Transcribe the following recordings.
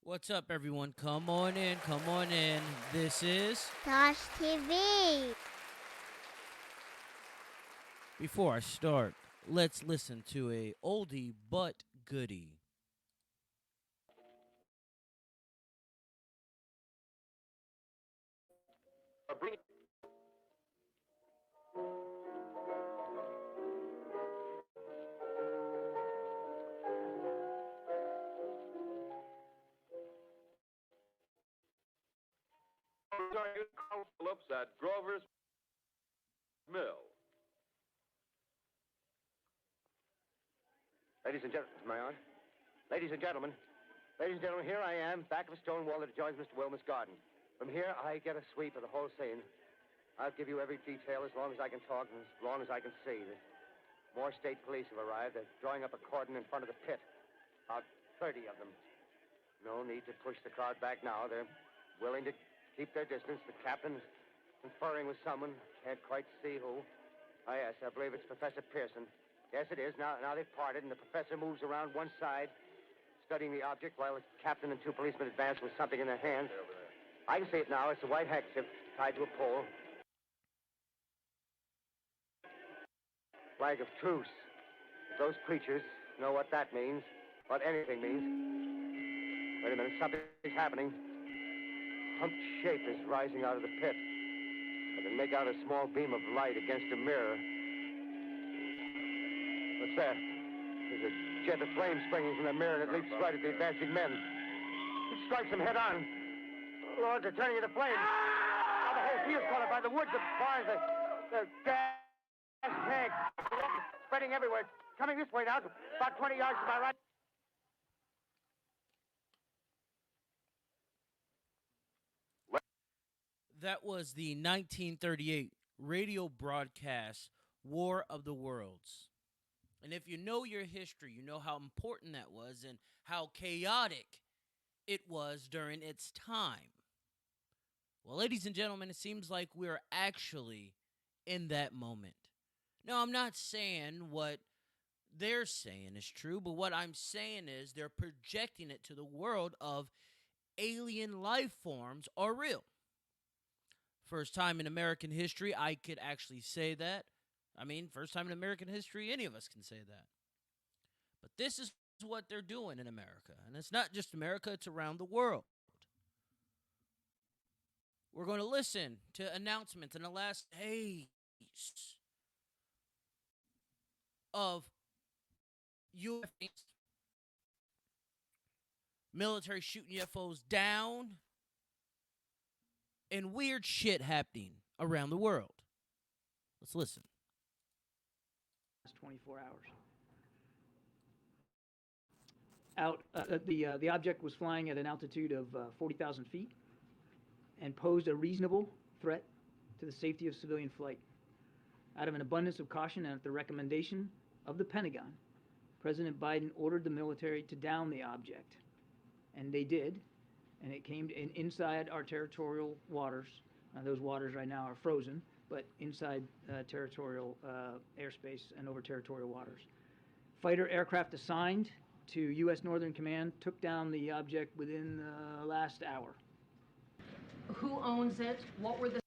What's up, everyone? Come on in, come on in. This is. TaijhTV. Before I start, let's listen to a oldie but goodie. Phillips at Grover's Mill. Ladies and gentlemen, am I on? Ladies and gentlemen, here I am, back of a stone wall that adjoins Mr. Wilmer's garden. From here, I get a sweep of the whole scene. I'll give you every detail as long as I can talk and as long as I can see. More state police have arrived. They're drawing up a cordon in front of the pit. About 30 of them. No need to push the crowd back now. They're willing to keep their distance. The captain's conferring with someone. Can't quite see who. Oh, yes, I believe it's Professor Pearson. Yes, it is. Now they've parted, and the professor moves around one side, studying the object, while the captain and two policemen advance with something in their hands. I can see it now. It's a white handkerchief tied to a pole. Flag of truce. If those creatures know what that means, what anything means. Wait a minute, something's happening. Humped shape is rising out of the pit. I can make out a small beam of light against a mirror. What's that? There's a jet of flame springing from the mirror, and it leaps right at the advancing men. It strikes them head on. Lord, they're turning into flames. Now the whole field's caught up by the woods, the barns, the gas tank. Spreading everywhere. It's coming this way now, about 20 yards to my right. That was the 1938 radio broadcast War of the Worlds. And if you know your history, you know how important that was and how chaotic it was during its time. Well, ladies and gentlemen, it seems like we're actually in that moment. Now, I'm not saying what they're saying is true, but what I'm saying is they're projecting it to the world of alien life forms are real. First time in American history, I could actually say that. I mean, first time in American history, any of us can say that. But this is what they're doing in America. And it's not just America, it's around the world. We're going to listen to announcements in the last days of UFOs, military shooting UFOs down, and weird shit happening around the world. Let's listen. 24 hours. The object was flying at an altitude of 40,000 feet and posed a reasonable threat to the safety of civilian flight. Out of an abundance of caution and at the recommendation of the Pentagon, President Biden ordered the military to down the object, and they did, and it came inside our territorial waters. Those waters right now are frozen, but inside territorial airspace and over territorial waters. Fighter aircraft assigned to U.S. Northern Command took down the object within the last hour. Who owns it? What were the...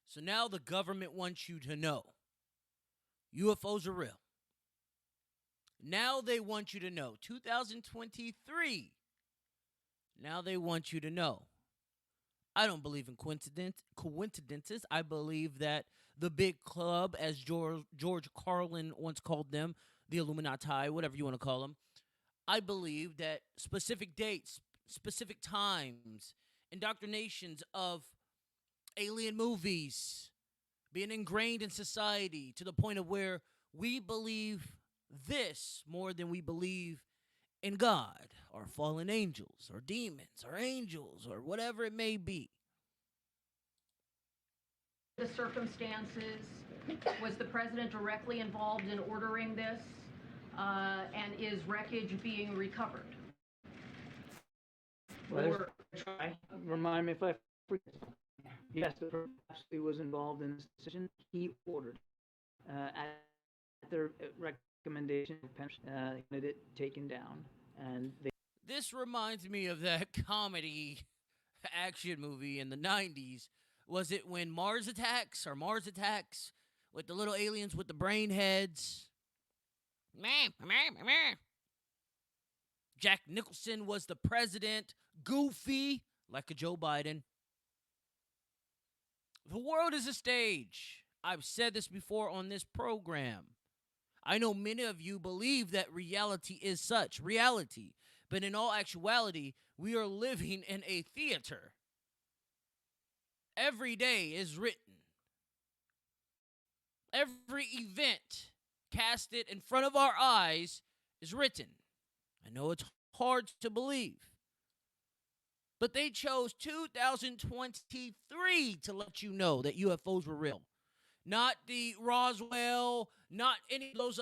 So now the government wants you to know UFOs are real. Now they want you to know 2023. Now they want you to know. I don't believe in coincidences. I believe that the big club, as George Carlin once called them, the Illuminati, whatever you want to call them, I believe that specific dates, specific times, indoctrinations of alien movies being ingrained in society to the point of where we believe this more than we believe in God or fallen angels or demons or angels or whatever it may be. The circumstances? Was the president directly involved in ordering this? And is wreckage being recovered? Well, remind me if I forget. Yes, the president absolutely was involved in this decision. He ordered at their recommendation, it taken down, and they. This reminds me of that comedy action movie in the 90s. Was it when Mars Attacks with the little aliens with the brain heads? Jack Nicholson was the president, goofy like a Joe Biden. The world is a stage. I've said this before on this program. I know many of you believe that reality is such reality, but in all actuality, we are living in a theater. Every day is written. Every event casted in front of our eyes is written. I know it's hard to believe, but they chose 2023 to let you know that UFOs were real. Not the Roswell, not any of those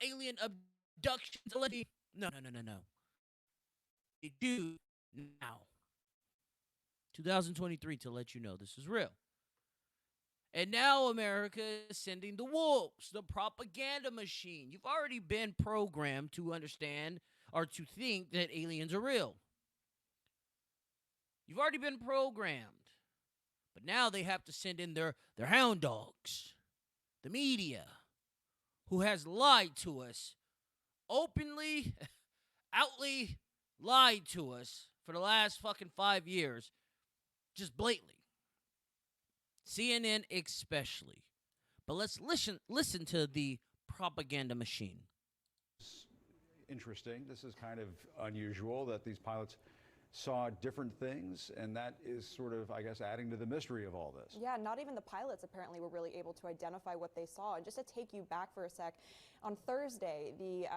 alien abductions. No. They do now. 2023 to let you know this is real. And now America is sending the wolves, the propaganda machine. You've already been programmed to understand or to think that aliens are real. You've already been programmed. But now they have to send in their hound dogs, the media, who has lied to us, openly, outly lied to us for the last fucking 5 years, just blatantly. CNN especially. But let's listen to the propaganda machine. Interesting. This is kind of unusual that these pilots saw different things, and that is sort of, I guess, adding to the mystery of all this. Yeah, not even the pilots apparently were really able to identify what they saw. And just to take you back for a sec, on Thursday, the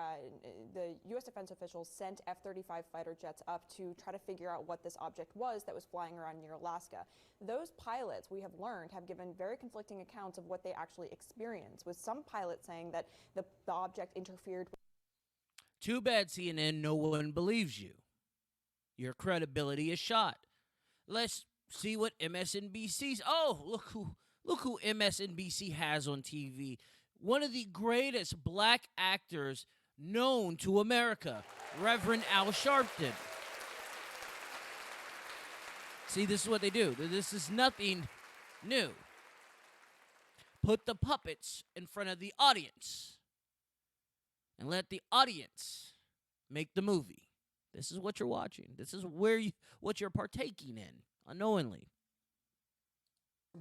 U.S. defense officials sent F-35 fighter jets up to try to figure out what this object was that was flying around near Alaska. Those pilots, we have learned, have given very conflicting accounts of what they actually experienced, with some pilots saying that the object interfered with. Too bad, CNN, no one believes you. Your credibility is shot. Let's see what MSNBC's. Oh, look who MSNBC has on TV. One of the greatest black actors known to America, Reverend Al Sharpton. See, this is what they do. This is nothing new. Put the puppets in front of the audience and let the audience make the movie. This is what you're watching. This is what you're partaking in unknowingly.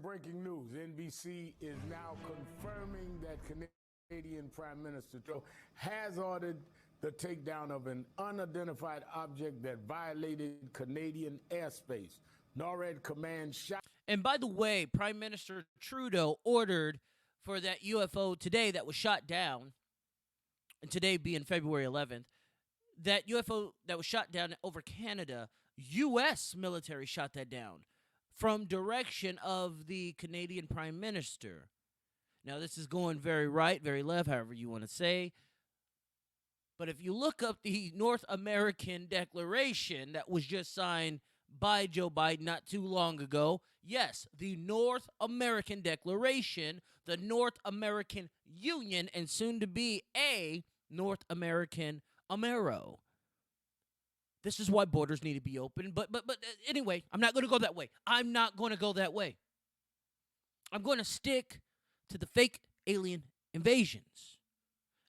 Breaking news. NBC is now confirming that Canadian Prime Minister Trudeau has ordered the takedown of an unidentified object that violated Canadian airspace. NORAD command shot. And by the way, Prime Minister Trudeau ordered for that UFO today that was shot down, and today being February 11th, that UFO that was shot down over Canada, U.S. military shot that down from direction of the Canadian Prime Minister. Now, this is going very right, very left, however you want to say. But if you look up the North American Declaration that was just signed by Joe Biden not too long ago, yes, the North American Declaration, the North American Union, and soon to be a North American Amero. This is why borders need to be open. But anyway, I'm not going to go that way. I'm going to stick to the fake alien invasions.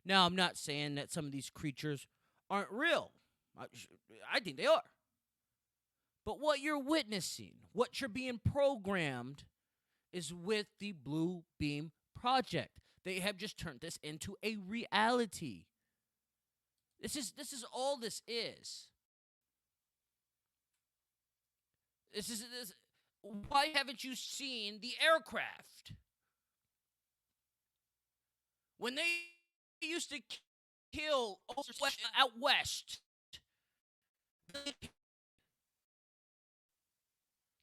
Now, I'm not saying that some of these creatures aren't real. I think they are. But what you're witnessing, what you're being programmed, is with the Blue Beam Project. They have just turned this into a reality. This is all this is. Why haven't you seen the aircraft? When they used to kill out west,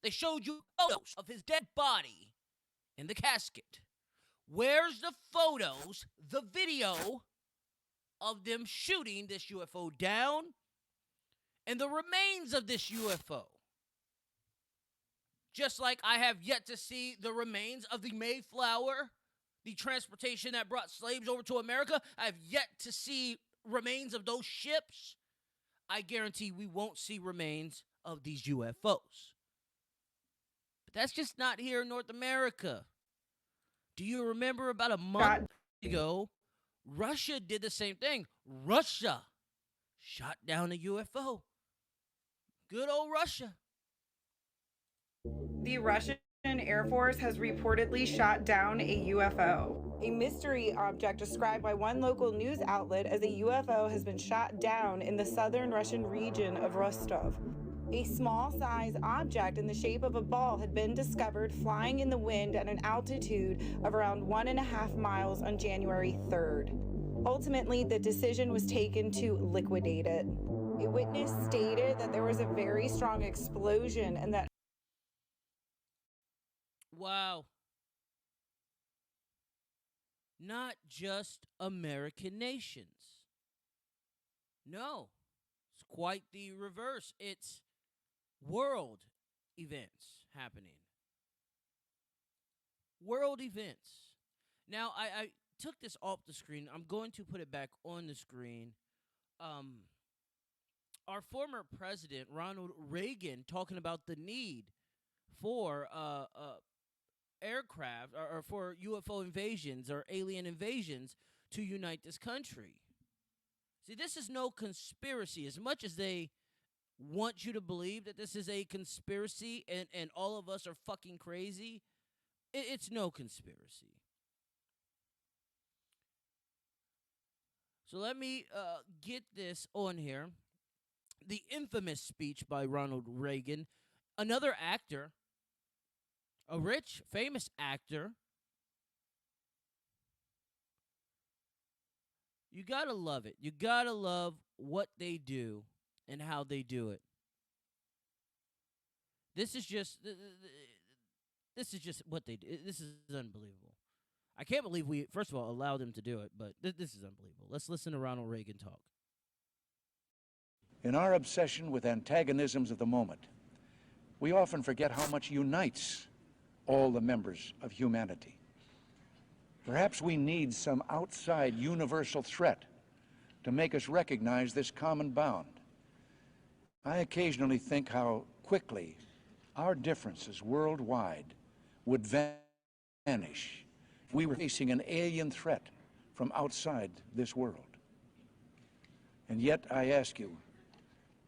they showed you photos of his dead body in the casket. Where's the photos, the video of them shooting this UFO down and the remains of this UFO? Just like I have yet to see the remains of the Mayflower, the transportation that brought slaves over to America. I have yet to see remains of those ships. I guarantee we won't see remains of these UFOs. But that's just not here in North America. Do you remember about a month ago, Russia did the same thing? Russia shot down a UFO. Good old Russia. The Russian Air Force has reportedly shot down a UFO. A mystery object described by one local news outlet as a UFO has been shot down in the southern Russian region of Rostov. A small-size object in the shape of a ball had been discovered flying in the wind at an altitude of around 1.5 miles on January 3rd. Ultimately, the decision was taken to liquidate it. A witness stated that there was a very strong explosion and that Wow. Not just American nations. No, it's quite the reverse. It's world events happening. World events. Now, I took this off the screen. I'm going to put it back on the screen. Our former president, Ronald Reagan, talking about the need for aircraft or for UFO invasions or alien invasions to unite this country. See, this is no conspiracy. As much as they want you to believe that this is a conspiracy and all of us are fucking crazy, it's no conspiracy. So let me get this on here. The infamous speech by Ronald Reagan, another actor, a rich, famous actor. You gotta love it. You gotta love what they do and how they do it. This is just what they do. This is unbelievable. I can't believe we, first of all, allowed them to do it, but this is unbelievable. Let's listen to Ronald Reagan talk. In our obsession with antagonisms of the moment, we often forget how much unites all the members of humanity. Perhaps we need some outside universal threat to make us recognize this common bound. I occasionally think how quickly our differences worldwide would vanish if we were facing an alien threat from outside this world. And yet, I ask you,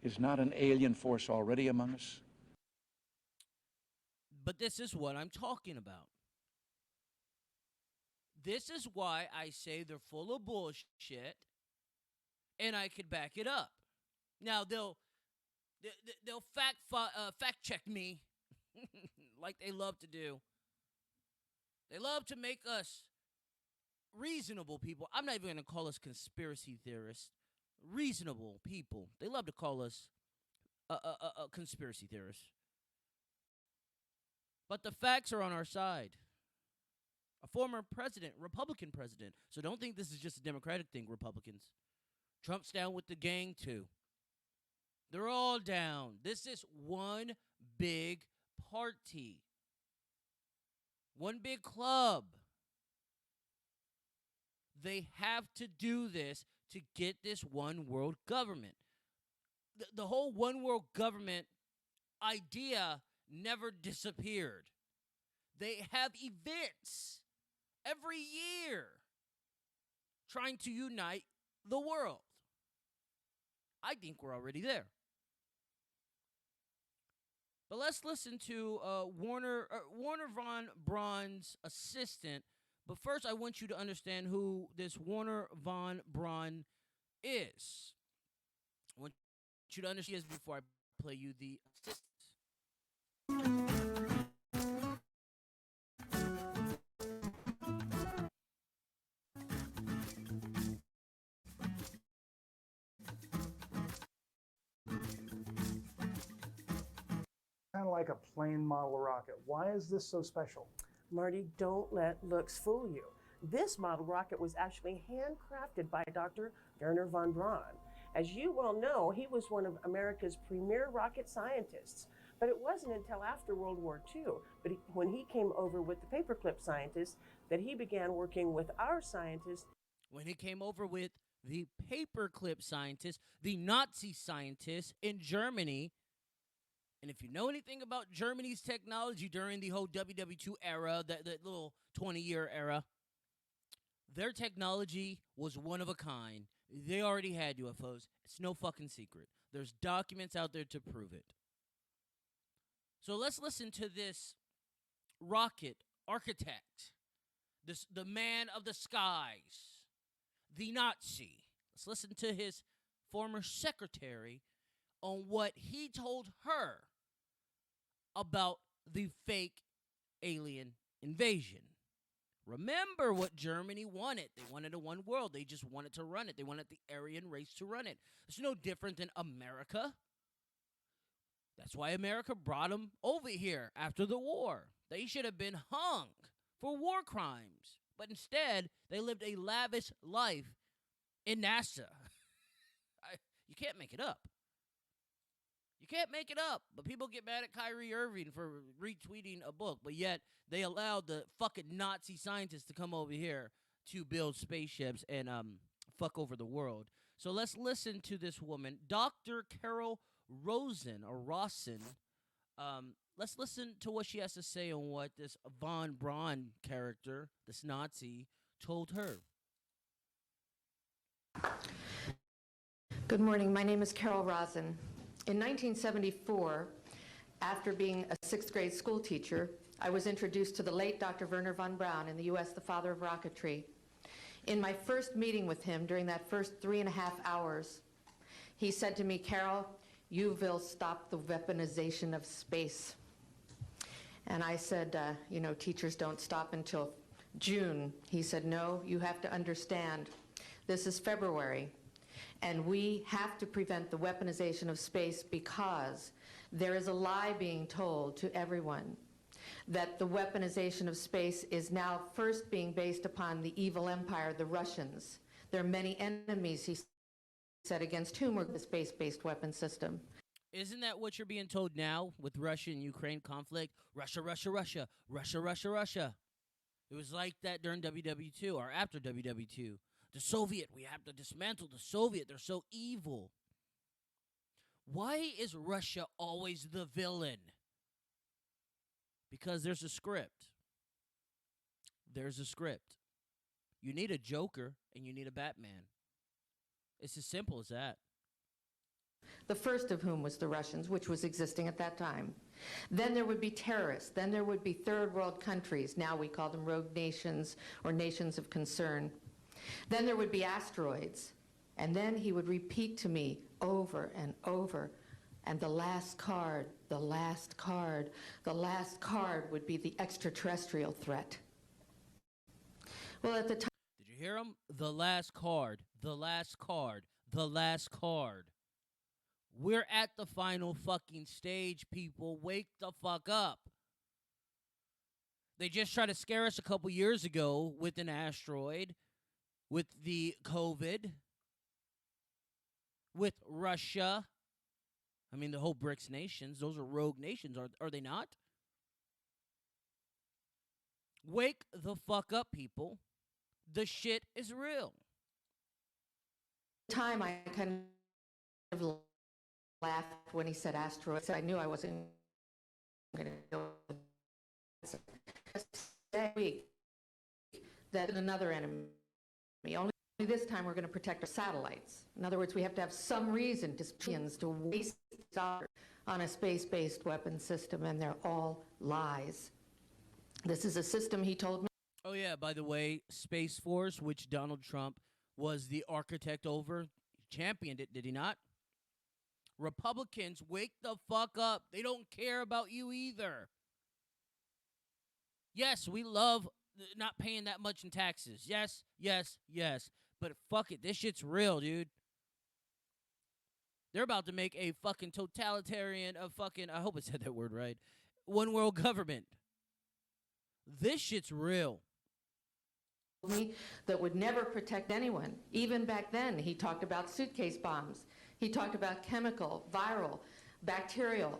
is not an alien force already among us? But this is what I'm talking about. This is why I say they're full of bullshit, and I could back it up. Now they'll fact check me, like they love to do. They love to make us reasonable people. I'm not even going to call us conspiracy theorists. Reasonable people. They love to call us a conspiracy theorists. But the facts are on our side. A former president, Republican president. So don't think this is just a Democratic thing, Republicans. Trump's down with the gang, too. They're all down. This is one big party. One big club. They have to do this to get this one world government. The whole one world government idea never disappeared. They have events every year trying to unite the world. I think we're already there. But let's listen to Wernher Von Braun's assistant. But first, I want you to understand who this Wernher Von Braun is. I want you to understand this before I play you the assistant. Kind of like a plain model rocket. Why is this so special? Marty, don't let looks fool you. This model rocket was actually handcrafted by Dr. Wernher von Braun. As you well know, he was one of America's premier rocket scientists. But it wasn't until after World War II, when he came over with the paperclip scientists, that he began working with our scientists. When he came over with the paperclip scientists, the Nazi scientists in Germany. And if you know anything about Germany's technology during the whole WW2 era, that little 20-year era, their technology was one of a kind. They already had UFOs. It's no fucking secret. There's documents out there to prove it. So let's listen to this rocket architect, the man of the skies, the Nazi. Let's listen to his former secretary on what he told her about the fake alien invasion. Remember what Germany wanted. They wanted a one world. They just wanted to run it. They wanted the Aryan race to run it. It's no different than America. That's why America brought them over here after the war. They should have been hung for war crimes. But instead, they lived a lavish life in NASA. You can't make it up. You can't make it up. But people get mad at Kyrie Irving for retweeting a book. But yet, they allowed the fucking Nazi scientists to come over here to build spaceships and fuck over the world. So let's listen to this woman, Dr. Carol Rosen. Let's listen to what she has to say on what this Von Braun character, this Nazi, told her. Good morning. My name is Carol Rosen. In 1974, after being a sixth grade school teacher, I was introduced to the late Dr. Wernher Von Braun, in the U.S., the father of rocketry. In my first meeting with him, during that first 3.5 hours, he said to me, Carol, you will stop the weaponization of space. And I said, teachers don't stop until June. He said, no, you have to understand, this is February. And we have to prevent the weaponization of space because there is a lie being told to everyone that the weaponization of space is now first being based upon the evil empire, the Russians. There are many enemies, he said, against whom are the space-based weapon system. Isn't that what you're being told now with Russia and Ukraine conflict? Russia, Russia, Russia, Russia, Russia, Russia. It was like that during WW2 or after WW2. The Soviet, we have to dismantle the Soviet. They're so evil. Why is Russia always the villain? Because there's a script. There's a script. You need a Joker and you need a Batman. It's as simple as that. The first of whom was the Russians, which was existing at that time. Then there would be terrorists. Then there would be third world countries. Now we call them rogue nations or nations of concern. Then there would be asteroids. And then he would repeat to me over and over, and the last card, the last card, the last card would be the extraterrestrial threat. Well, at the time... Did you hear him? The last card, the last card, the last card. We're at the final fucking stage, people. Wake the fuck up. They just tried to scare us a couple years ago with an asteroid, with the COVID, with Russia. I mean, the whole BRICS nations, those are rogue nations, are they not? Wake the fuck up, people. The shit is real. Time I kind of laughed when he said asteroids. I knew I wasn't going to go that week. That another enemy. Only this time we're going to protect our satellites. In other words, we have to have some reason to waste dollars on a space-based weapon system, and they're all lies. This is a system, he told me. Oh, yeah, by the way, Space Force, which Donald Trump was the architect over, championed it, did he not? Republicans, wake the fuck up. They don't care about you either. Yes, we love not paying that much in taxes. Yes, yes, yes. But fuck it, this shit's real, dude. They're about to make a fucking totalitarian, I hope I said that word right, one world government. This shit's real. That would never protect anyone. Even back then, he talked about suitcase bombs. He talked about chemical, viral, bacterial,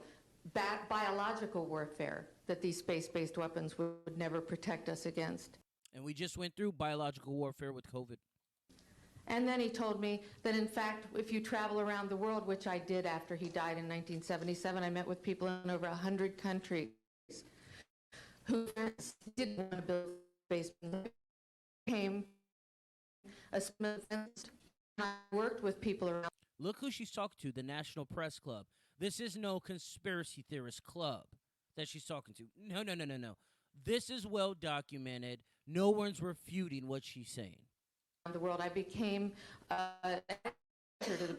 biological warfare, that these space-based weapons would never protect us against. And we just went through biological warfare with COVID. And then he told me that, in fact, if you travel around the world, which I did after he died in 1977, I met with people in over 100 countries who didn't want to build space. Became a and I worked with people around. Look who she's talking to, the National Press Club. This is no conspiracy theorist club that she's talking to. No. This is well documented. No one's refuting what she's saying. The world, I became to the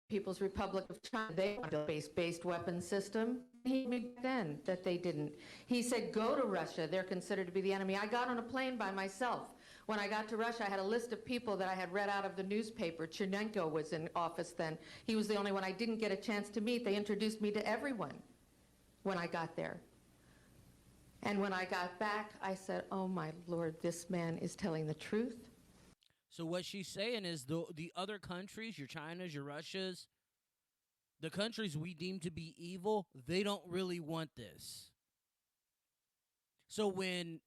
People's Republic of China. They want a base-based weapon system. He told me then that they didn't. He said, go to Russia. They're considered to be the enemy. I got on a plane by myself. When I got to Russia, I had a list of people that I had read out of the newspaper. Chernenko was in office then. He was the only one I didn't get a chance to meet. They introduced me to everyone when I got there. And when I got back, I said, oh my Lord, this man is telling the truth. So what she's saying is the other countries, your Chinas, your Russias, the countries we deem to be evil, they don't really want this. So when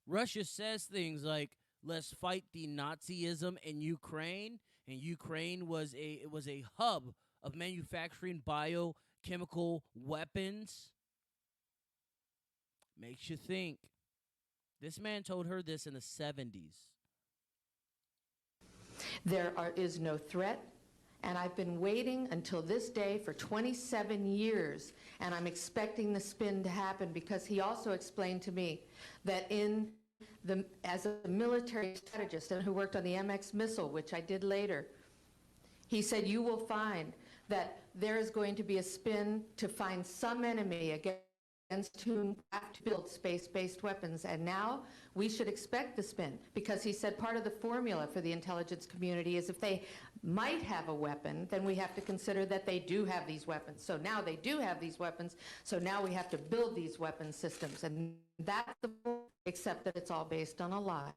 Russia says things like, let's fight the Nazism in Ukraine, and Ukraine was a hub of manufacturing biochemical weapons, makes you think. This man told her this in the 70s. There is no threat, and I've been waiting until this day for 27 years, and I'm expecting the spin to happen because he also explained to me that as a military strategist and who worked on the MX missile, which I did later, he said you will find that there is going to be a spin to find some enemy against whom we have to build space-based weapons. And now we should expect the spin, because he said part of the formula for the intelligence community is if they might have a weapon, then we have to consider that they do have these weapons. So now they do have these weapons, so now we have to build these weapon systems. And that's the except that it's all based on a lie.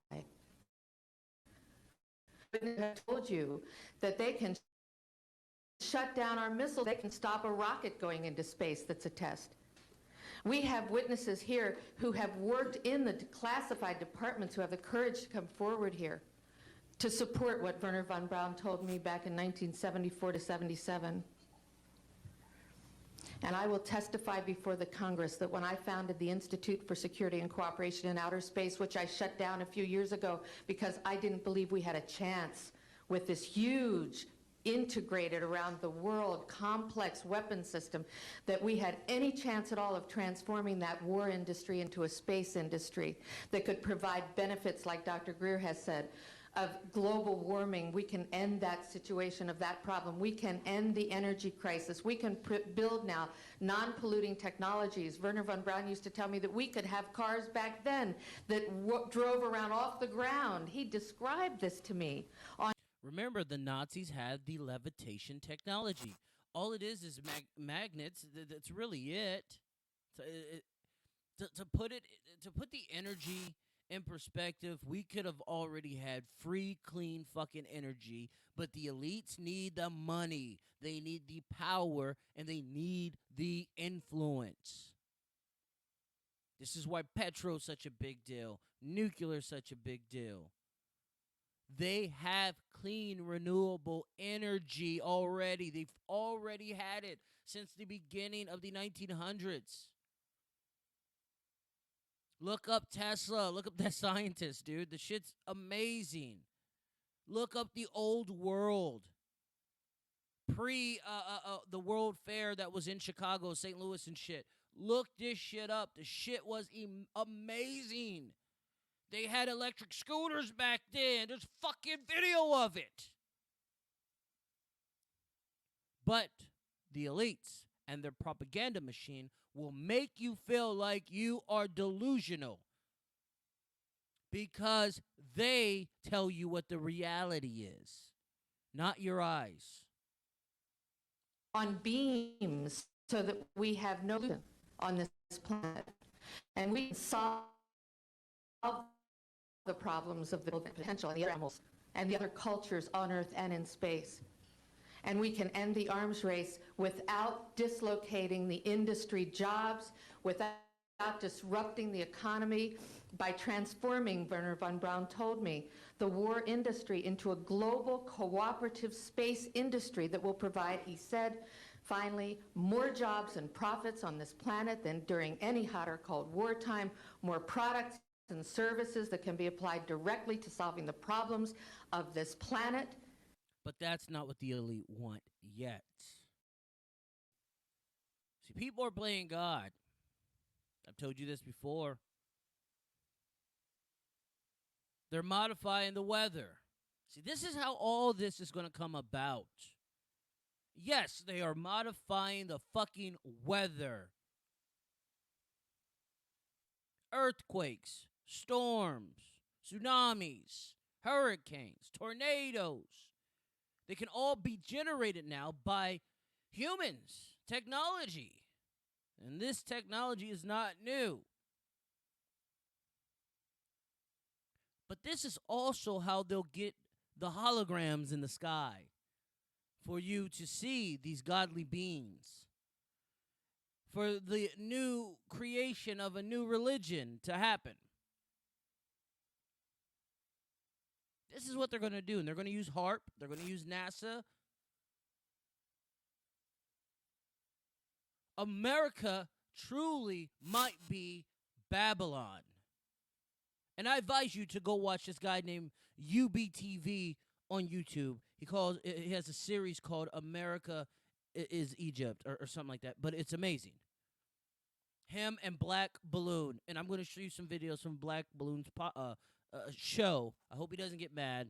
I told you that they can shut down our missiles, they can stop a rocket going into space that's a test. We have witnesses here who have worked in the classified departments who have the courage to come forward here to support what Wernher von Braun told me back in 1974 to 77. And I will testify before the Congress that when I founded the Institute for Security and Cooperation in Outer Space, which I shut down a few years ago because I didn't believe we had a chance with this huge integrated around the world complex weapon system, that we had any chance at all of transforming that war industry into a space industry that could provide benefits, like Dr. Greer has said, of global warming. We can end that situation of that problem. We can end the energy crisis. We can build now non-polluting technologies. Wernher von Braun used to tell me that we could have cars back then that drove around off the ground. He described this to me. Remember, the Nazis had the levitation technology. All it is magnets. That's really it. To put the energy in perspective, we could have already had free, clean fucking energy, but the elites need the money, they need the power, and they need the influence. This is why petro's such a big deal, nuclear's such a big deal. They have clean, renewable energy already. They've already had it since the beginning of the 1900s. Look up Tesla. Look up that scientist, dude. The shit's amazing. Look up the old world. Pre the World Fair that was in Chicago, St. Louis and shit. Look this shit up. The shit was amazing. They had electric scooters back then. There's fucking video of it. But the elites and their propaganda machine will make you feel like you are delusional because they tell you what the reality is, not your eyes. On beams so that we have no pollution on this planet. And we can solve the problems of the potential and the other animals and the other cultures on Earth and in space. And we can end the arms race without dislocating the industry jobs, without disrupting the economy, by transforming, Wernher von Braun told me, the war industry into a global cooperative space industry that will provide, he said, finally, more jobs and profits on this planet than during any hot or cold wartime, more products and services that can be applied directly to solving the problems of this planet. But that's not what the elite want yet. See, people are playing God. I've told you this before. They're modifying the weather. See, this is how all this is going to come about. Yes, they are modifying the fucking weather. Earthquakes, storms, tsunamis, hurricanes, tornadoes. They can all be generated now by humans, technology. And this technology is not new. But this is also how they'll get the holograms in the sky for you to see these godly beings. For the new creation of a new religion to happen. This is what they're going to do. And they're going to use HAARP. They're going to use NASA. America truly might be Babylon. And I advise you to go watch this guy named UBTV on YouTube. He has a series called America is Egypt or something like that. But it's amazing. Him and Black Balloon. And I'm going to show you some videos from Black Balloon's show. I hope he doesn't get mad.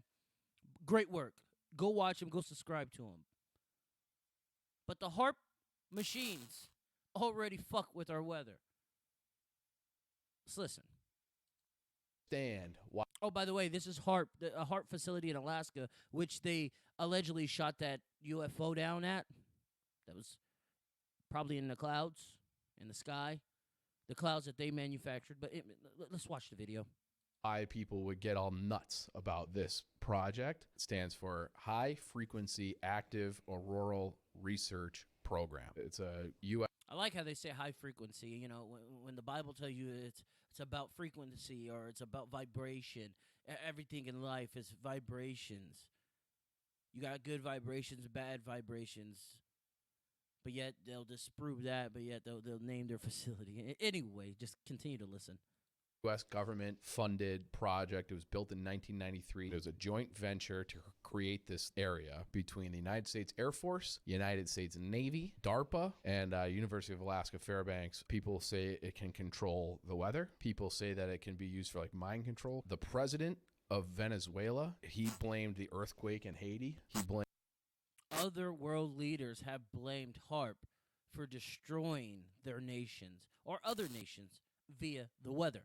Great work. Go watch him. Go subscribe to him. But the HAARP machines already fuck with our weather. Let's listen. Oh, by the way, this is HAARP, a HAARP facility in Alaska, which they allegedly shot that UFO down at. That was probably in the clouds, in the sky. The clouds that they manufactured. But let's watch the video. Why people would get all nuts about this project. It stands for High Frequency Active Auroral Research Program. It's a U.S. I like how they say high frequency. You know, when the Bible tells you it's about frequency or it's about vibration. Everything in life is vibrations. You got good vibrations, bad vibrations. But yet they'll disprove that, but yet they'll name their facility. Anyway, just continue to listen. U.S. government-funded project. It was built in 1993. It was a joint venture to create this area between the United States Air Force, United States Navy, DARPA, and University of Alaska Fairbanks. People say it can control the weather. People say that it can be used for like mind control. The president of Venezuela, he blamed the earthquake in Haiti. He blamed other world leaders have blamed HAARP for destroying their nations or other nations via the weather.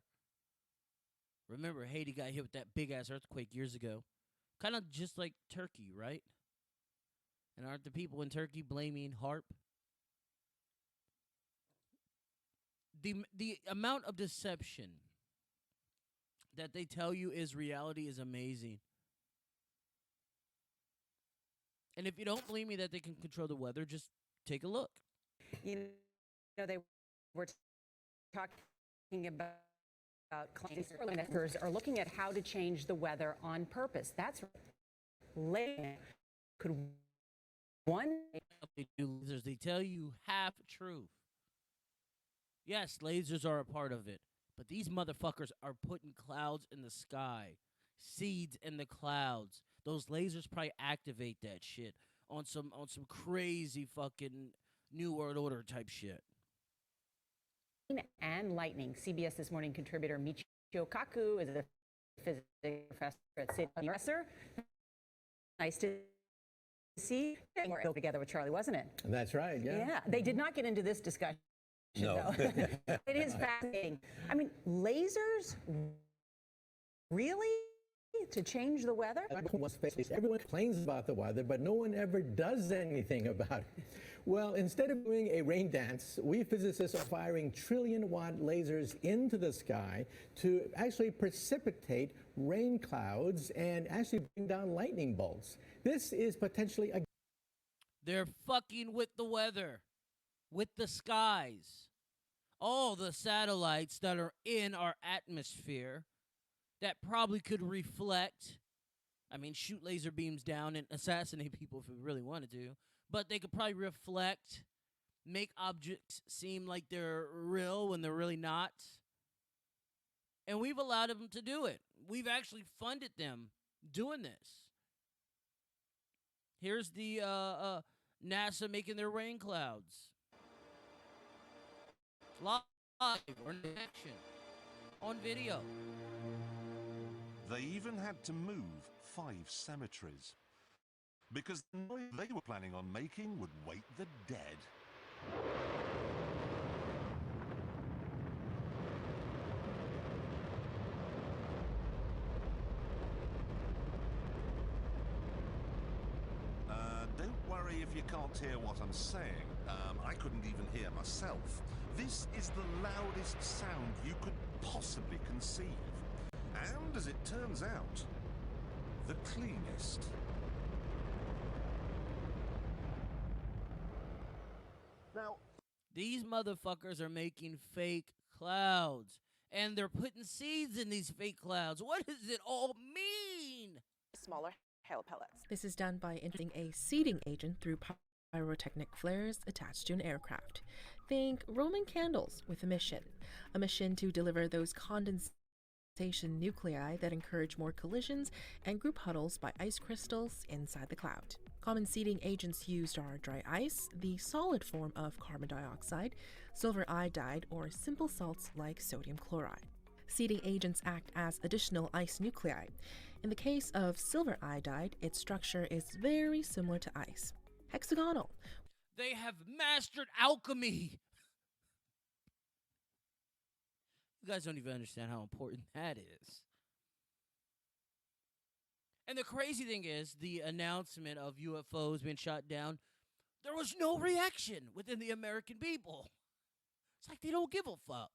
Remember, Haiti got hit with that big-ass earthquake years ago. Kind of just like Turkey, right? And aren't the people in Turkey blaming HAARP? The amount of deception that they tell you is reality is amazing. And if you don't believe me that they can control the weather, just take a look. You know, they were talking about clients are looking at how to change the weather on purpose. That's could one lasers, they tell you half truth. Yes, lasers are a part of it, but these motherfuckers are putting clouds in the sky, seeds in the clouds. Those lasers probably activate that shit on some crazy fucking New World Order type shit. And lightning. CBS This Morning contributor Michio Kaku is a physics professor at Sydney University. Nice to see you together with Charlie, wasn't it? That's right, yeah. Yeah, they did not get into this discussion. No. It is fascinating. I mean, lasers? Really? To change the weather? Everyone complains about the weather, but no one ever does anything about it. Well, instead of doing a rain dance, we physicists are firing trillion-watt lasers into the sky to actually precipitate rain clouds and actually bring down lightning bolts. This is potentially a... They're fucking with the weather, with the skies. all the satellites that are in our atmosphere that probably could reflect, I mean, shoot laser beams down and assassinate people if we really wanted to, but they could probably reflect, make objects seem like they're real when they're really not. And we've allowed them to do it. We've actually funded them doing this. Here's the NASA making their rain clouds. Live or in action. On video. They even had to move 5 cemeteries because the noise they were planning on making would wake the dead. Don't worry if you can't hear what I'm saying. I couldn't even hear myself. This is the loudest sound you could possibly conceive. And as it turns out, the cleanest. Now, these motherfuckers are making fake clouds. And they're putting seeds in these fake clouds. What does it all mean? Smaller hail pellets. This is done by introducing a seeding agent through pyrotechnic flares attached to an aircraft. Think Roman candles with a mission to deliver those condensation nuclei that encourage more collisions and group huddles by ice crystals inside the cloud. Common seeding agents used are dry ice, the solid form of carbon dioxide, silver iodide, or simple salts like sodium chloride. Seeding agents act as additional ice nuclei. In the case of silver iodide, its structure is very similar to ice, hexagonal. They have mastered alchemy. You guys don't even understand how important that is. And the crazy thing is, the announcement of UFOs being shot down, there was no reaction within the American people. It's like they don't give a fuck.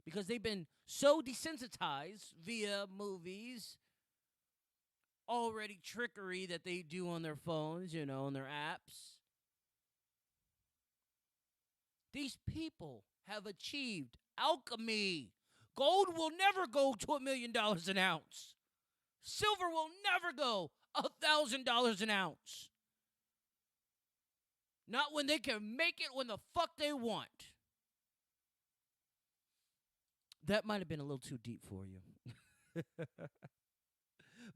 Because they've been so desensitized via movies, already trickery that they do on their phones, you know, on their apps. These people have achieved alchemy. Gold will never go to $1 million an ounce. Silver will never go $1,000 an ounce. Not when they can make it when the fuck they want. That might have been a little too deep for you.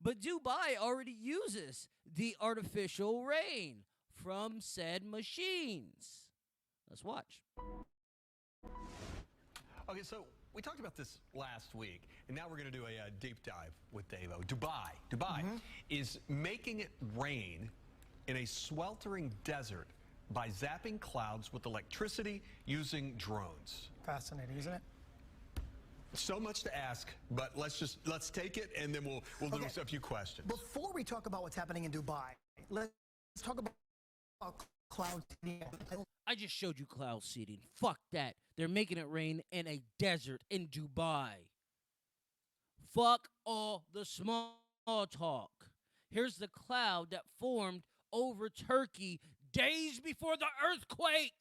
But Dubai already uses the artificial rain from said machines. Let's watch. Okay, so we talked about this last week, and now we're going to do a deep dive with Davo. Dubai is making it rain in a sweltering desert by zapping clouds with electricity using drones. Fascinating, isn't it? So much to ask, but let's take it, and then we'll do a few questions. Before we talk about what's happening in Dubai, let's talk about cloud seeding. I just showed you cloud seeding. Fuck that. They're making it rain in a desert in Dubai. Fuck all the small talk. Here's the cloud that formed over Turkey days before the earthquake.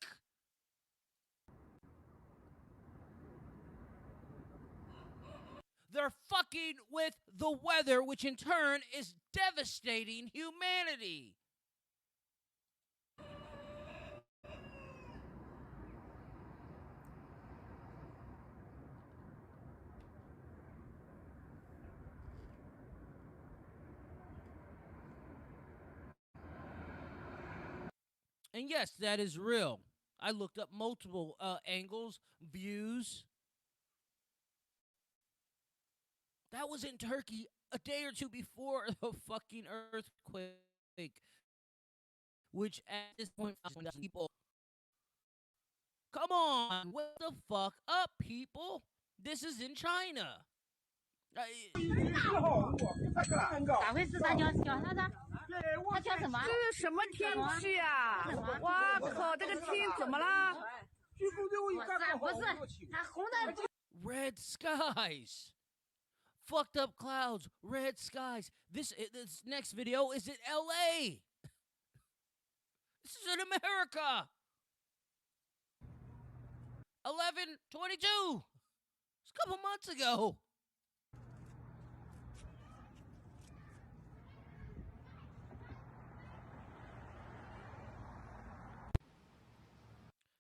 They're fucking with the weather, which in turn is devastating humanity. And yes, that is real. I looked up multiple angles, views. That was in Turkey a day or two before the fucking earthquake. Which at this point, people. Come on, wake the fuck up, people. This is in China. 咋回事？他叫啥子？他叫什么？这是什么天气啊？哇靠！这个天怎么了？不是，他红的。Red skies. Fucked up clouds. Red skies. This next video is in LA. This is in America. 11/22. It's a couple months ago.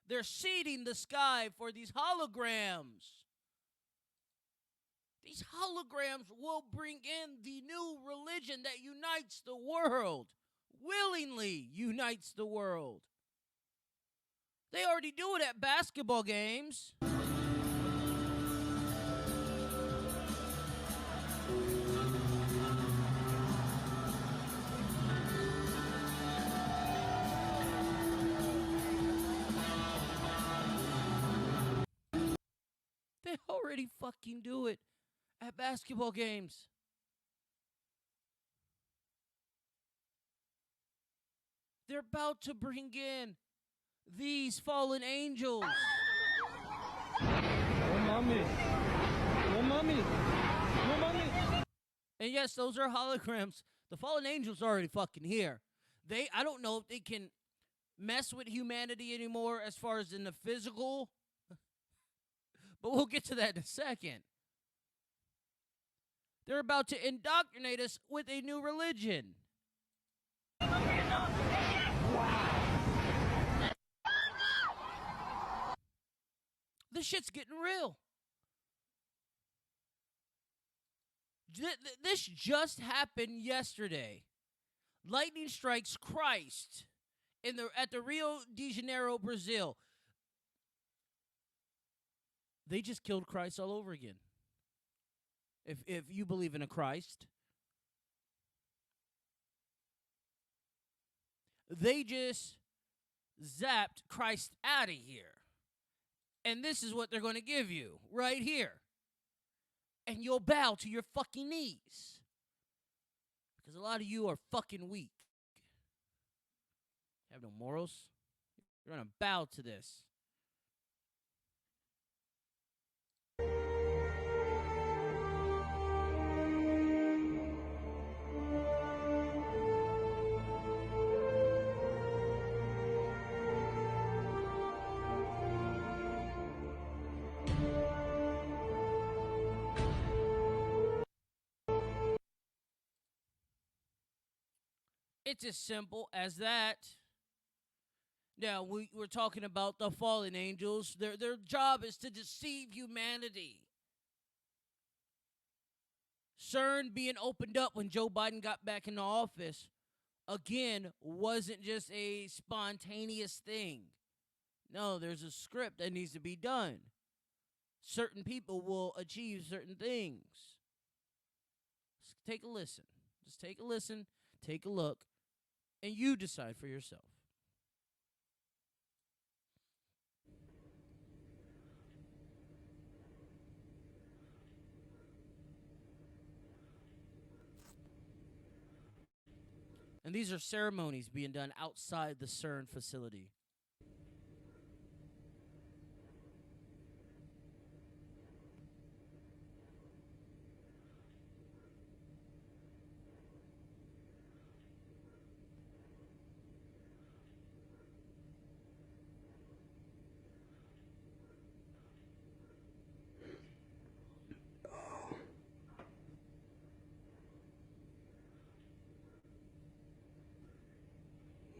They're seeding the sky for these holograms. These holograms will bring in the new religion that unites the world, willingly unites the world. They already do it at basketball games. They already fucking do it at basketball games. They're about to bring in these fallen angels. Oh, mommy. Oh, mommy. Oh, mommy. And yes, those are holograms. The fallen angels are already fucking here. I don't know if they can mess with humanity anymore as far as in the physical. But we'll get to that in a second. They're about to indoctrinate us with a new religion. This shit's getting real. This just happened yesterday. Lightning strikes Christ at the Rio de Janeiro, Brazil. They just killed Christ all over again. If you believe in a Christ. They just zapped Christ out of here. And this is what they're going to give you right here. And you'll bow to your fucking knees. Because a lot of you are fucking weak. You have no morals. You're going to bow to this. It's as simple as that. Now, we're talking about the fallen angels. Their job is to deceive humanity. CERN being opened up when Joe Biden got back into office, again, wasn't just a spontaneous thing. No, there's a script that needs to be done. Certain people will achieve certain things. Just take a listen. Just take a listen, take a look, and you decide for yourself. And these are ceremonies being done outside the CERN facility.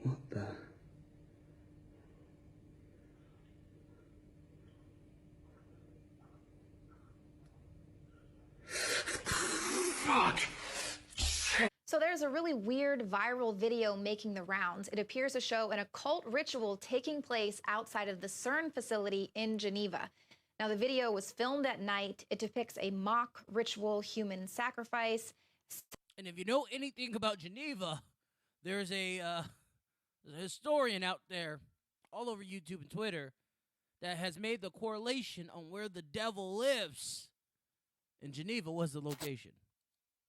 What the? Fuck. So there's a really weird viral video making the rounds. It appears to show an occult ritual taking place outside of the CERN facility in Geneva. Now, the video was filmed at night. It depicts a mock ritual human sacrifice. And if you know anything about Geneva, there's a historian out there all over YouTube and Twitter that has made the correlation on where the devil lives. And Geneva was the location.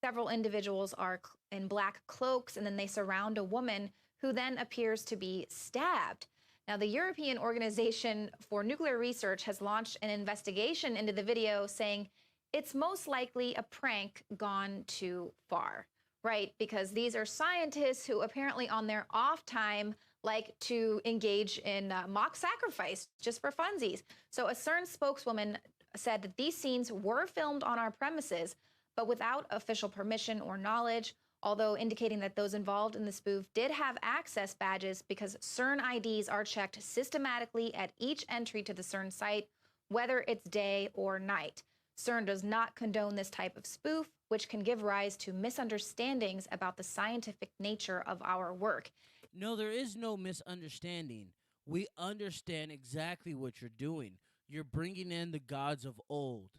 Several individuals are in black cloaks, and then they surround a woman who then appears to be stabbed. Now, the European Organization for Nuclear Research has launched an investigation into the video, saying it's most likely a prank gone too far, right? Because these are scientists who apparently on their off time like to engage in mock sacrifice just for funsies. So a CERN spokeswoman said that these scenes were filmed on our premises, but without official permission or knowledge, although indicating that those involved in the spoof did have access badges because CERN IDs are checked systematically at each entry to the CERN site, whether it's day or night. CERN does not condone this type of spoof, which can give rise to misunderstandings about the scientific nature of our work. No, there is no misunderstanding. We understand exactly what you're doing. You're bringing in the gods of old.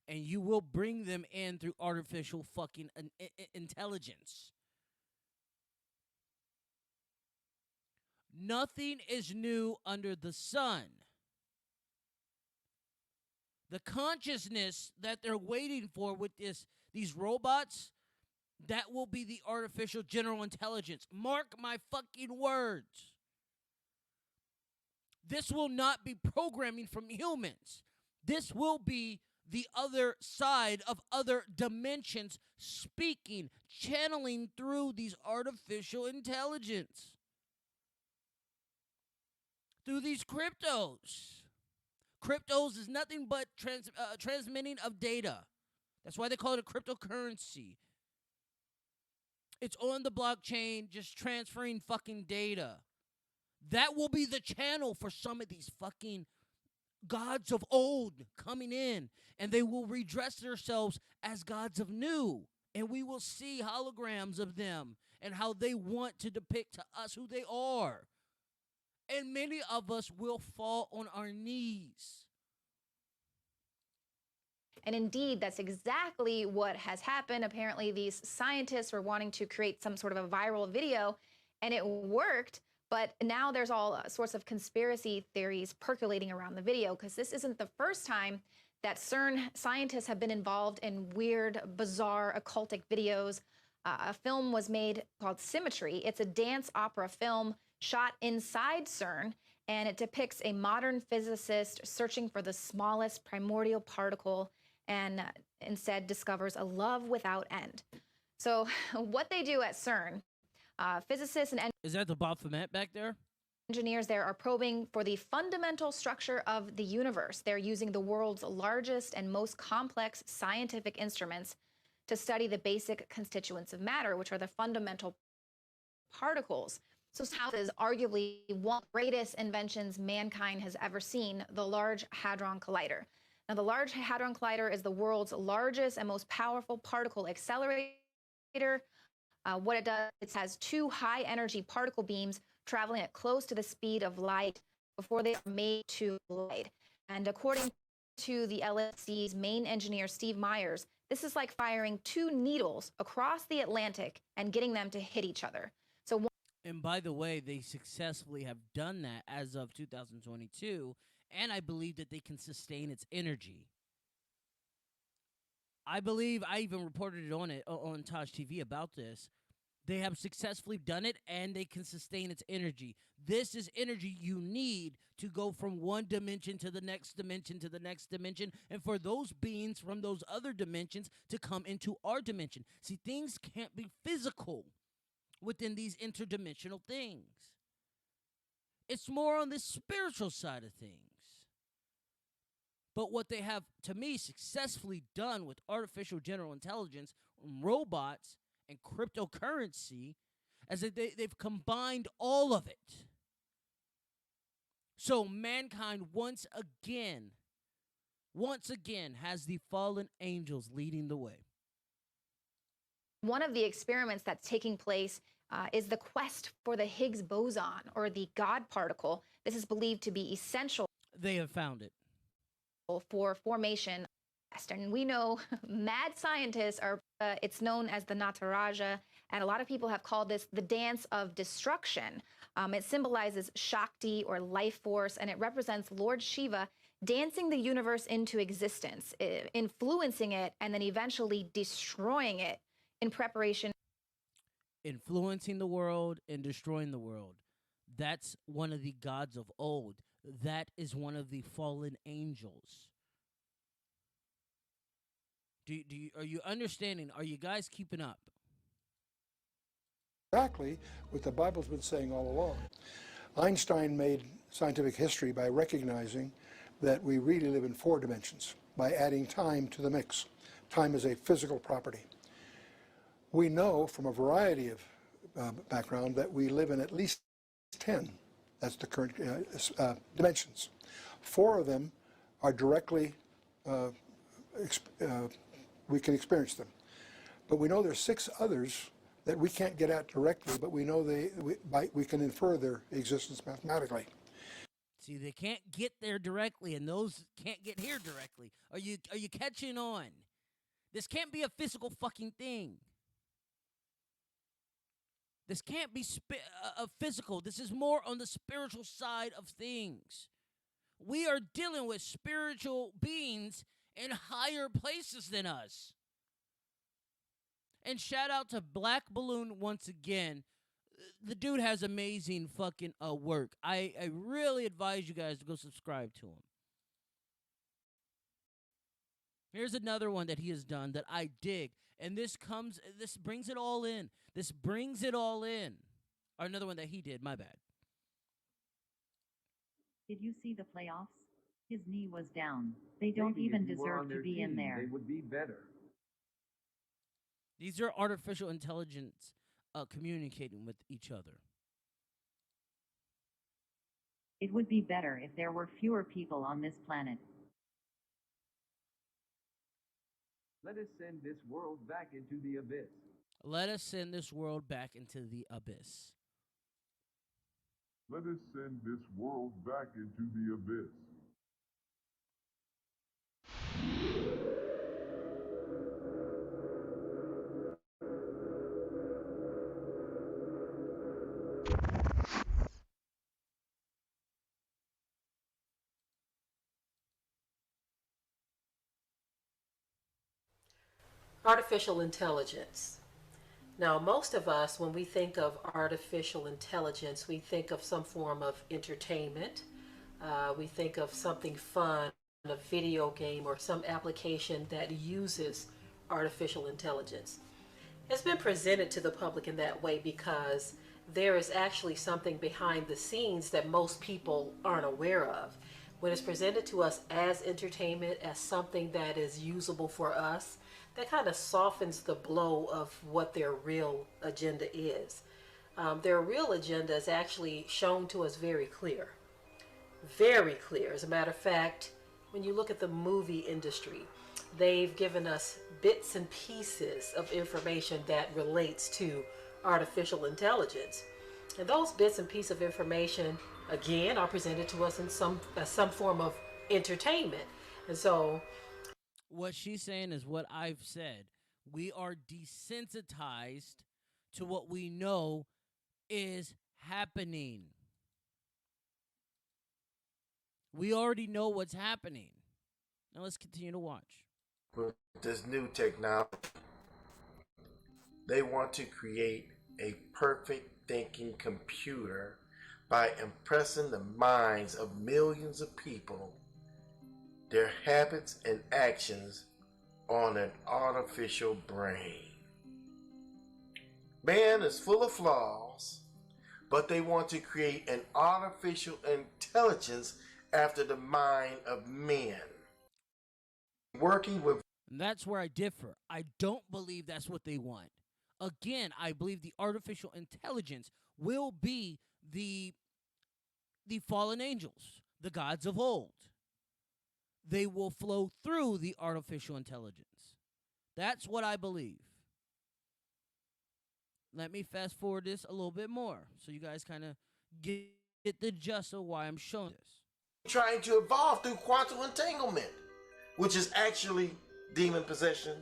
And you will bring them in through artificial fucking intelligence. Nothing is new under the sun. The consciousness that they're waiting for with these robots, that will be the artificial general intelligence. Mark my fucking words. This will not be programming from humans. This will be the other side of other dimensions speaking, channeling through these artificial intelligence. Through these cryptos. Cryptos is nothing but transmitting of data. That's why they call it a cryptocurrency. It's on the blockchain, just transferring fucking data. That will be the channel for some of these fucking gods of old coming in, and they will redress themselves as gods of new, and we will see holograms of them and how they want to depict to us who they are. And many of us will fall on our knees. And indeed, that's exactly what has happened. Apparently, these scientists were wanting to create some sort of a viral video, and it worked. But now there's all sorts of conspiracy theories percolating around the video, because this isn't the first time that CERN scientists have been involved in weird, bizarre, occultic videos. A film was made called Symmetry. It's a dance opera film shot inside CERN, and it depicts a modern physicist searching for the smallest primordial particle and instead discovers a love without end. So what they do at CERN, physicists and Is that the Baphomet back there? engineers there are probing for the fundamental structure of the universe. They're using the world's largest and most complex scientific instruments to study the basic constituents of matter, which are the fundamental particles. So this is arguably one of the greatest inventions mankind has ever seen, the Large Hadron Collider. Now, the Large Hadron Collider is the world's largest and most powerful particle accelerator. What it does, it has two high-energy particle beams traveling at close to the speed of light before they are made to collide. And according to the LHC's main engineer, Steve Myers, this is like firing two needles across the Atlantic and getting them to hit each other. So, and by the way, they successfully have done that as of 2022, and I believe that they can sustain its energy. I believe I even reported it on TaijhTV about this. They have successfully done it, and they can sustain its energy. This is energy you need to go from one dimension to the next dimension to the next dimension, and for those beings from those other dimensions to come into our dimension. See, things can't be physical within these interdimensional things. It's more on the spiritual side of things. But what they have, to me, successfully done with artificial general intelligence, robots, and cryptocurrency is that they've combined all of it. So mankind once again has the fallen angels leading the way. one of the experiments that's taking place is the quest for the Higgs boson, or the God particle. This is believed to be essential. They have found it. For formation. And we know mad scientists are, it's known as the Nataraja, and a lot of people have called this the dance of destruction. It symbolizes Shakti, or life force, and it represents Lord Shiva dancing the universe into existence, influencing it, and then eventually destroying it in preparation. Influencing the world and destroying the world. That's one of the gods of old. That is one of the fallen angels. Are you understanding? Are you guys keeping up? exactly what the Bible's been saying all along. Einstein made scientific history by recognizing that we really live in 4 dimensions by adding time to the mix. Time is a physical property. We know from a variety of background that we live in at least 10. That's the current dimensions. 4 of them are directly, we can experience them. But we know there's 6 others that we can't get at directly, but we know we can infer their existence mathematically. See, they can't get there directly, and those can't get here directly. Are you catching on? This can't be a physical fucking thing. This can't be a physical. This is more on the spiritual side of things. We are dealing with spiritual beings in higher places than us. And shout out to Black Balloon once again. The dude has amazing fucking work. I really advise you guys to go subscribe to him. Here's another one that he has done that I dig. And this brings it all in. This brings it all in. Or another one that he did, my bad. Did you see the playoffs? His knee was down. They don't even deserve to be in there. They would be better. These are artificial intelligence communicating with each other. It would be better if there were fewer people on this planet. Let us send this world back into the abyss. Let us send this world back into the abyss. Let us send this world back into the abyss. Artificial intelligence. Now, most of us, when we think of artificial intelligence, we think of some form of entertainment. We think of something fun, a video game, or some application that uses artificial intelligence. It's been presented to the public in that way because there is actually something behind the scenes that most people aren't aware of. When it's presented to us as entertainment, as something that is usable for us, that kind of softens the blow of what their real agenda is. Their real agenda is actually shown to us very clear. Very clear. As a matter of fact, when you look at the movie industry, they've given us bits and pieces of information that relates to artificial intelligence. And those bits and pieces of information, again, are presented to us in some form of entertainment. And so what she's saying is what I've said. We are desensitized to what we know is happening. We already know what's happening. Now let's continue to watch. With this new technology, they want to create a perfect thinking computer by impressing the minds of millions of people, their habits and actions on an artificial brain. Man is full of flaws, but they want to create an artificial intelligence after the mind of men. Working with... And that's where I differ. I don't believe that's what they want. Again, I believe the artificial intelligence will be the fallen angels, the gods of old. They will flow through the artificial intelligence. That's what I believe. Let me fast forward this a little bit more so you guys kind of get the gist of why I'm showing this. Trying to evolve through quantum entanglement, which is actually demon possession.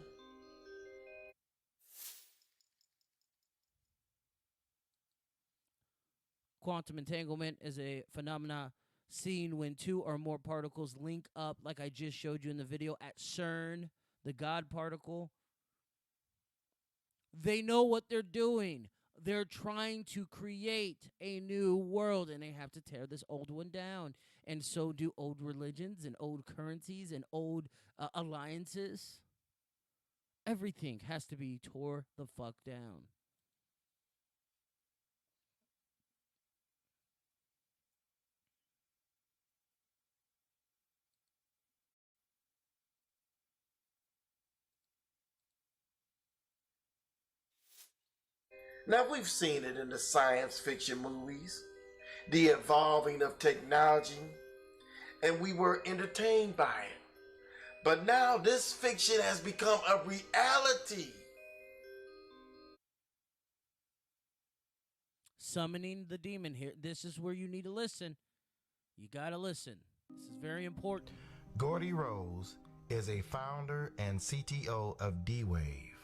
Quantum entanglement is a phenomena seen when 2 or more particles link up, like I just showed you in the video, at CERN, the God particle. They know what they're doing. They're trying to create a new world, and they have to tear this old one down. And so do old religions and old currencies and old alliances. Everything has to be tore the fuck down. Now we've seen it in the science fiction movies, the evolving of technology, and we were entertained by it. But now this fiction has become a reality. Summoning the demon here. This is where you need to listen. You got to listen. This is very important. Gordy Rose is a founder and CTO of D-Wave.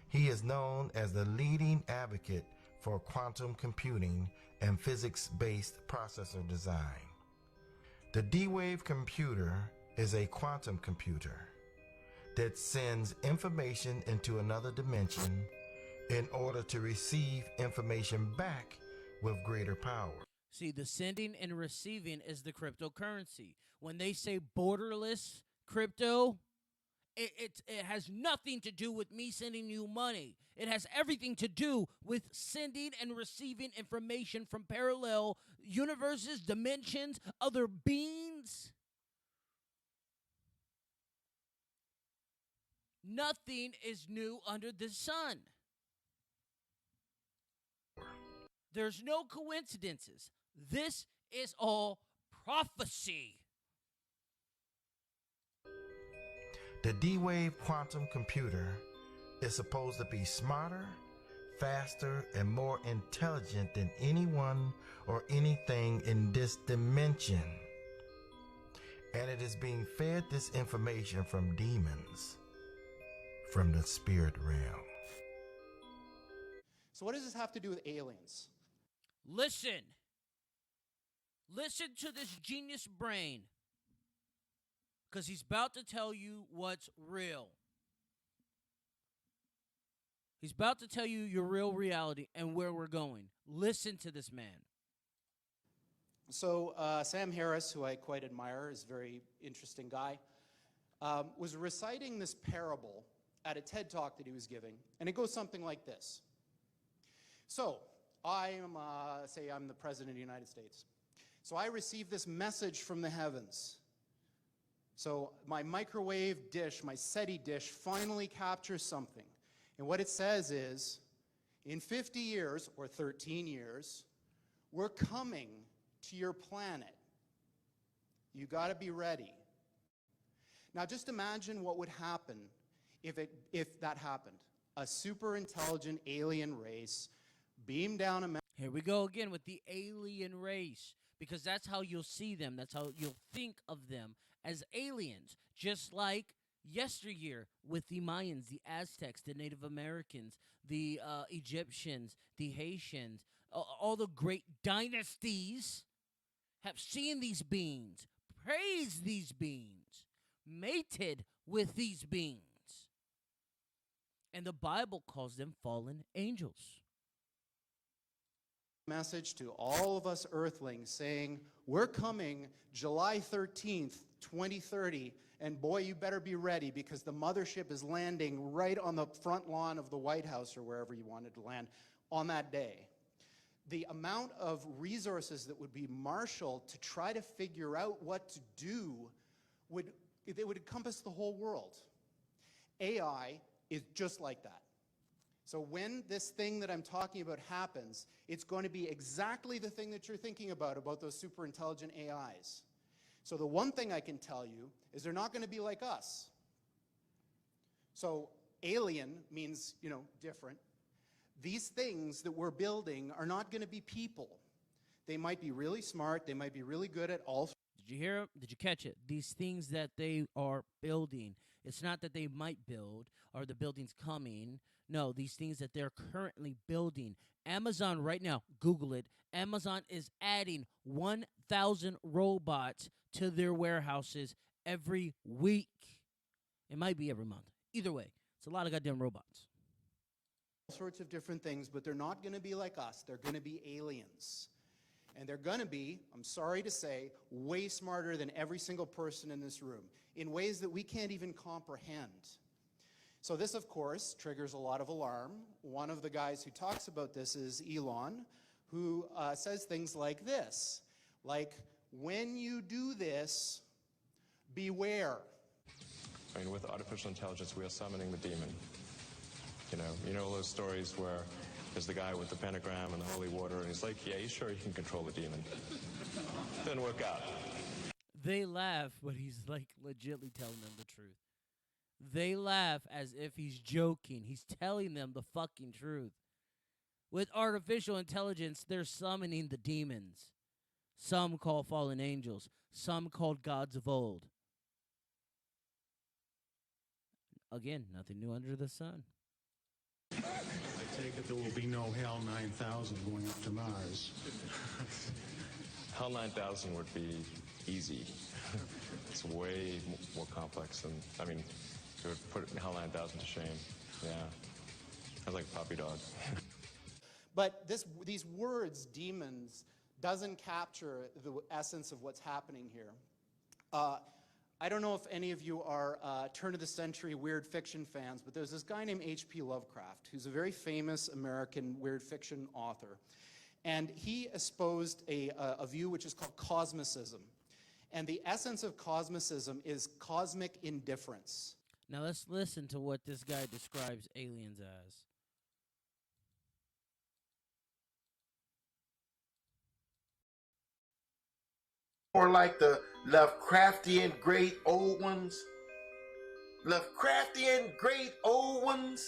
He is known as the leading advocate for quantum computing and physics-based processor design. The D-Wave computer is a quantum computer that sends information into another dimension in order to receive information back with greater power. See, the sending and receiving is the cryptocurrency. When they say borderless crypto, it has nothing to do with me sending you money. It has everything to do with sending and receiving information from parallel universes, dimensions, other beings. Nothing is new under the sun. There's no coincidences. This is all prophecy. The D-Wave quantum computer is supposed to be smarter, faster, and more intelligent than anyone or anything in this dimension. And it is being fed this information from demons, from the spirit realm. So what does this have to do with aliens? Listen. Listen to this genius brain. Because he's about to tell you what's real. He's about to tell you your real reality and where we're going. Listen to this man. So Sam Harris, who I quite admire, is a very interesting guy, was reciting this parable at a TED Talk that he was giving, and it goes something like this. So, say I'm the President of the United States. So I received this message from the heavens. So my microwave dish, my SETI dish, finally captures something. And what it says is, in 50 years, or 13 years, we're coming to your planet. You got to be ready. Now just imagine what would happen if that happened. A super intelligent alien race beamed down a... Here we go again with the alien race. Because that's how you'll see them. That's how you'll think of them, as aliens. Just like yesteryear with the Mayans, the Aztecs, the Native Americans, the Egyptians, the Haitians. All the great dynasties have seen these beings, praised these beings, mated with these beings. And the Bible calls them fallen angels. Message to all of us earthlings saying, we're coming July 13th, 2030, and boy, you better be ready because the mothership is landing right on the front lawn of the White House or wherever you wanted to land on that day. The amount of resources that would be marshaled to try to figure out what to do would encompass the whole world. AI is just like that. So when this thing that I'm talking about happens, it's going to be exactly the thing that you're thinking about those super intelligent AIs. So the one thing I can tell you is they're not going to be like us. So alien means, different. These things that we're building are not going to be people. They might be really smart. They might be really good at all. Did you hear? Did you catch it? These things that they are building. It's not that they might build or the building's coming. No, these things that they're currently building. Amazon right now, Google it. Amazon is adding 1,000 robots to their warehouses every week. It might be every month. Either way, it's a lot of goddamn robots. All sorts of different things, but they're not going to be like us. They're going to be aliens. And they're going to be, I'm sorry to say, way smarter than every single person in this room in ways that we can't even comprehend. So this, of course, triggers a lot of alarm. One of the guys who talks about this is Elon, who says things like this, like, when you do this, beware. I mean, with artificial intelligence, we are summoning the demon. You know all those stories where is the guy with the pentagram and the holy water, and he's like, yeah, you sure you can control the demon? Didn't work out. They laugh, but he's like legitly telling them the truth. They laugh as if he's joking. He's telling them the fucking truth. With artificial intelligence, they're summoning the demons. Some call fallen angels. Some called gods of old. Again, nothing new under the sun. I take it there will be no HAL 9000 going up to Mars. HAL 9000 would be easy. It's way more complex than, I mean, it would put HAL 9000 to shame. Yeah. Sounds like a puppy dog. But these words, demons, doesn't capture the essence of what's happening here. I don't know if any of you are turn-of-the-century weird fiction fans, but there's this guy named H.P. Lovecraft, who's a very famous American weird fiction author. And he espoused a view which is called cosmicism. And the essence of cosmicism is cosmic indifference. Now let's listen to what this guy describes aliens as. Or like the Lovecraftian great old ones. Lovecraftian great old ones.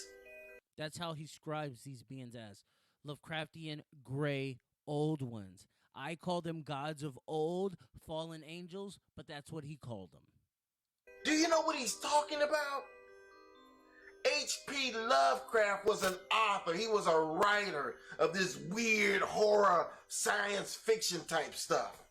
That's how he describes these beings as Lovecraftian gray old ones. I call them gods of old, fallen angels, but that's what he called them. Do you know what he's talking about? H.P. Lovecraft was an author. He was a writer of this weird horror science fiction type stuff.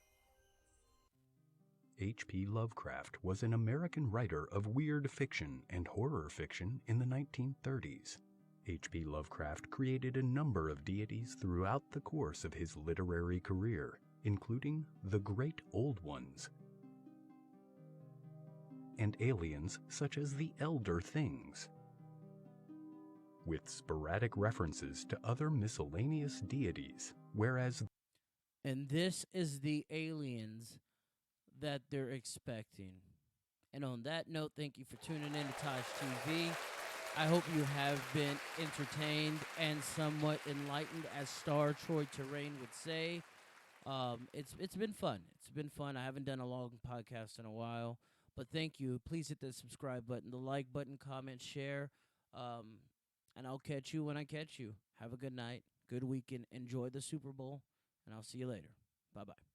H.P. Lovecraft was an American writer of weird fiction and horror fiction in the 1930s. H.P. Lovecraft created a number of deities throughout the course of his literary career, including the Great Old Ones and aliens such as the Elder Things, with sporadic references to other miscellaneous deities, whereas... And this is the aliens that they're expecting. And on that note, thank you for tuning in to TaijhTV. I hope you have been entertained and somewhat enlightened, as Star Troy Terrain would say. It's been fun. It's been fun. I haven't done a long podcast in a while, but thank you. Please hit the subscribe button, the like button, comment, share, and I'll catch you when I catch you. Have a good night, good weekend, enjoy the Super Bowl, and I'll see you later. Bye-bye.